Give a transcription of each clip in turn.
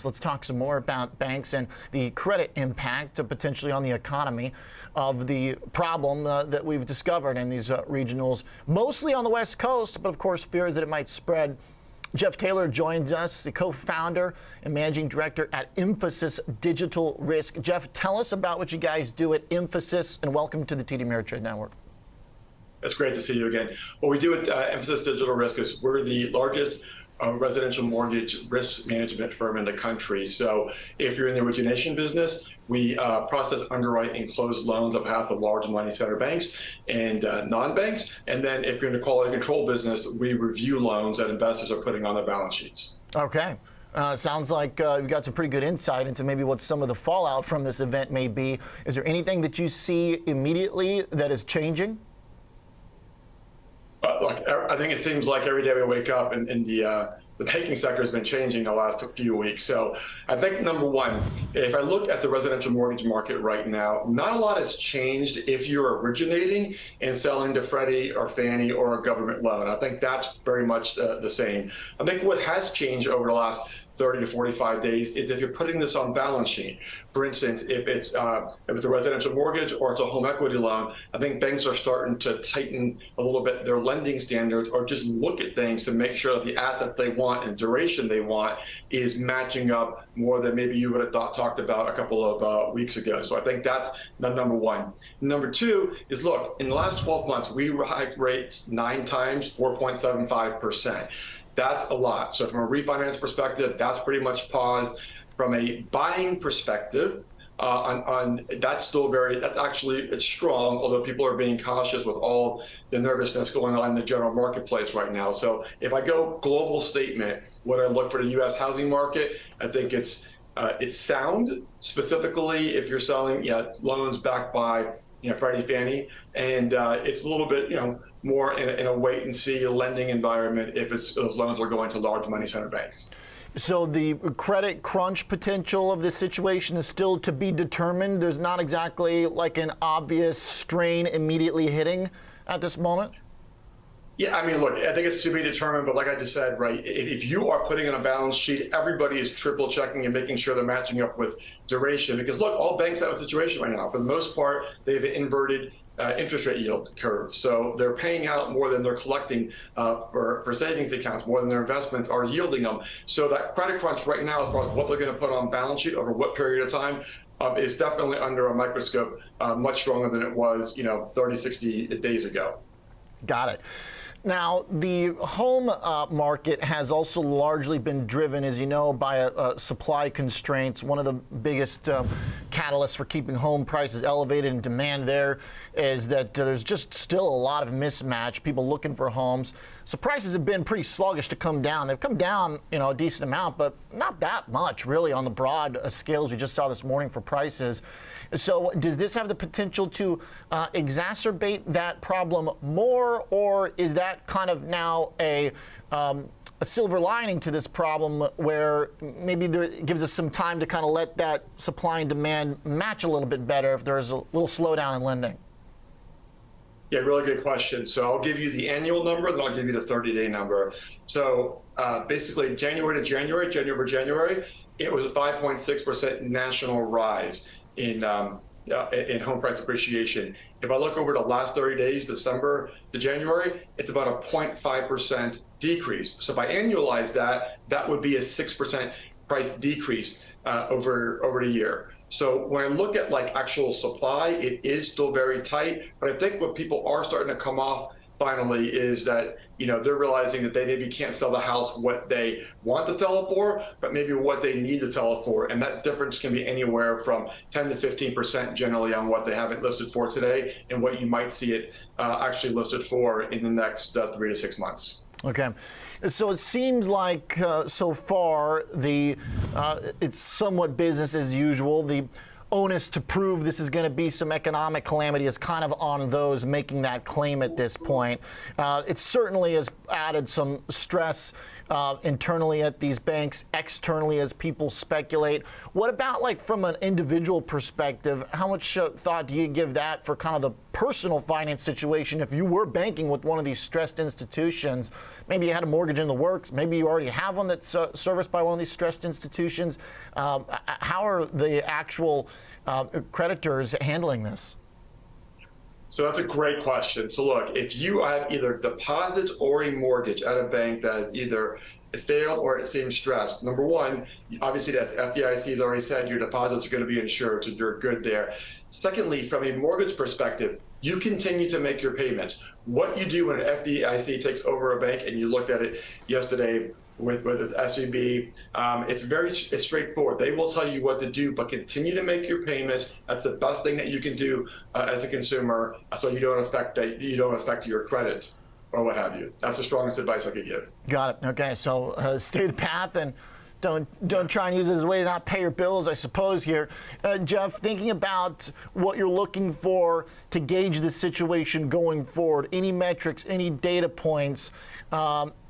Let's talk some more about banks and the credit impact potentially on the economy of the problem that we've discovered in these regionals, mostly on the West Coast, but of course fears that it might spread. Jeff Taylor joins us, the co-founder and managing director at Mphasis Digital Risk. Jeff, tell us about what you guys do at Mphasis, and welcome to the TD Ameritrade Network. It's great to see you again. What we do at Mphasis Digital Risk is we're the largest residential mortgage risk management firm in the country. So if you're in the origination business, we process, underwrite, and close loans on behalf of large money center banks and non-banks. And then if you're in the quality control business, we review loans that investors are putting on their balance sheets. Okay. Sounds like you've got some pretty good insight into maybe what some of the fallout from this event may be. Is there anything that you see immediately that is changing? I think it seems like every day we wake up and the banking sector has been changing the last few weeks. So I think, number one, if I look at the residential mortgage market right now, not a lot has changed if you're originating and selling to Freddie or Fannie or a government loan. I think that's very much the same. I think what has changed over the last 30 to 45 days is if you're putting this on balance sheet. For instance, if it's a residential mortgage or it's a home equity loan, I think banks are starting to tighten a little bit their lending standards, or just look at things to make sure that the asset they want and duration they want is matching up more than maybe you would have talked about a couple of weeks ago. So I think that's the number one. Number two is, look, in the last 12 months, we hiked rates 9 times, 4.75%. That's a lot. So from a refinance perspective, that's pretty much paused. From a buying perspective, that's still it's strong, although people are being cautious with all the nervousness going on in the general marketplace right now. So if I go global statement, what I look for the U.S. housing market, I think it's sound, specifically if you're selling loans backed by Freddie, Fannie, and it's a little bit more in a wait and see lending environment if those loans are going to large money center banks. So the credit crunch potential of this situation is still to be determined. There's not exactly like an obvious strain immediately hitting at this moment. Yeah, I mean, look, I think it's to be determined, but like I just said, right, if you are putting on a balance sheet, everybody is triple checking and making sure they're matching up with duration, because look, all banks have a situation right now. For the most part, they have an inverted interest rate yield curve. So they're paying out more than they're collecting for savings accounts, more than their investments are yielding them. So that credit crunch right now, as far as what they're going to put on balance sheet over what period of time, is definitely under a microscope, much stronger than it was, 30, 60 days ago. Got it. Now, the home market has also largely been driven, as you know, by supply constraints. One of the biggest catalysts for keeping home prices elevated and demand there is that there's just still a lot of mismatch, people looking for homes. So prices have been pretty sluggish to come down. They've come down, a decent amount, but not that much, really, on the broad scales we just saw this morning for prices. So does this have the potential to exacerbate that problem more, or is that kind of now a silver lining to this problem where maybe it gives us some time to kind of let that supply and demand match a little bit better if there's a little slowdown in lending? Yeah, really good question. So I'll give you the annual number, then I'll give you the 30-day number. So basically, January to January, it was a 5.6% national rise in home price appreciation. If I look over the last 30 days, December to January, it's about a 0.5% decrease. So if I annualize that, that would be a 6% price decrease over the year. So when I look at actual supply, it is still very tight. But I think what people are starting to come off finally is that they're realizing that they maybe can't sell the house what they want to sell it for, but maybe what they need to sell it for. And that difference can be anywhere from 10 to 15% generally on what they have it listed for today and what you might see it actually listed for in the next 3 to 6 months. Okay. So it seems like so far it's somewhat business as usual. The onus to prove this is going to be some economic calamity is kind of on those making that claim at this point. It certainly has added some stress internally at these banks, externally as people speculate. What about from an individual perspective? How much thought do you give that for kind of the personal finance situation, if you were banking with one of these stressed institutions, maybe you had a mortgage in the works, maybe you already have one that's serviced by one of these stressed institutions, how are the actual creditors handling this? So that's a great question. So look, if you have either deposits or a mortgage at a bank that is either failed or it seems stressed, number one, obviously as FDIC has already said, your deposits are going to be insured, so you're good there. Secondly, from a mortgage perspective, you continue to make your payments. What you do when an FDIC takes over a bank, and you looked at it yesterday with SEB, it's straightforward. They will tell you what to do, but continue to make your payments. That's the best thing that you can do as a consumer, so you don't affect your credit or what have you. That's the strongest advice I could give. Got it. Okay, so stay the path and don't try and use it as a way to not pay your bills, I suppose, here. Jeff, thinking about what you're looking for to gauge the situation going forward, any metrics, any data points,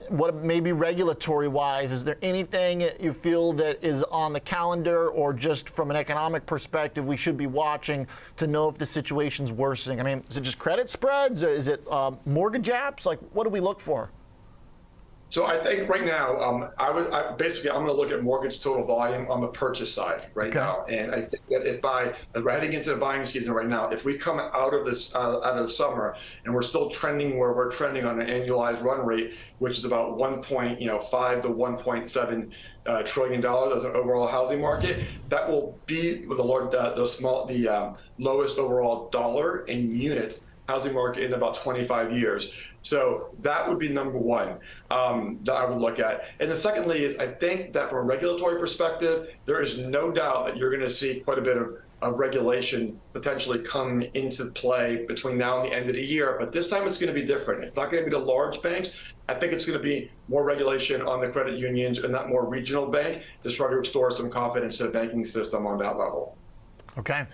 what maybe regulatory-wise, is there anything you feel that is on the calendar or just from an economic perspective we should be watching to know if the situation's worsening? I mean, is it just credit spreads? Is it mortgage apps? Like, what do we look for? So I think right now, I'm going to look at mortgage total volume on the purchase side right now, and I think that as we're heading into the buying season right now, if we come out of the summer and we're still trending where we're trending on an annualized run rate, which is about 1.5 to 1.7 trillion dollars as an overall housing market, that will be with the lowest overall dollar and unit housing market in about 25 years. So that would be number one that I would look at. And the secondly is I think that from a regulatory perspective, there is no doubt that you're going to see quite a bit of regulation potentially come into play between now and the end of the year. But this time it's going to be different. It's not going to be the large banks. I think it's going to be more regulation on the credit unions and that more regional bank to try to restore some confidence to the banking system on that level. Okay.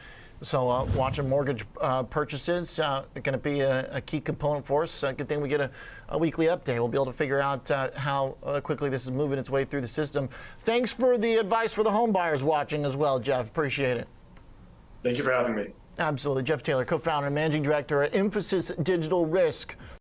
So watching mortgage purchases going to be a key component for us. Good thing we get a weekly update. We'll be able to figure out how quickly this is moving its way through the system. Thanks for the advice for the home buyers watching as well, Jeff. Appreciate it. Thank you for having me. Absolutely. Jeff Taylor, co-founder and managing director at Mphasis Digital Risk.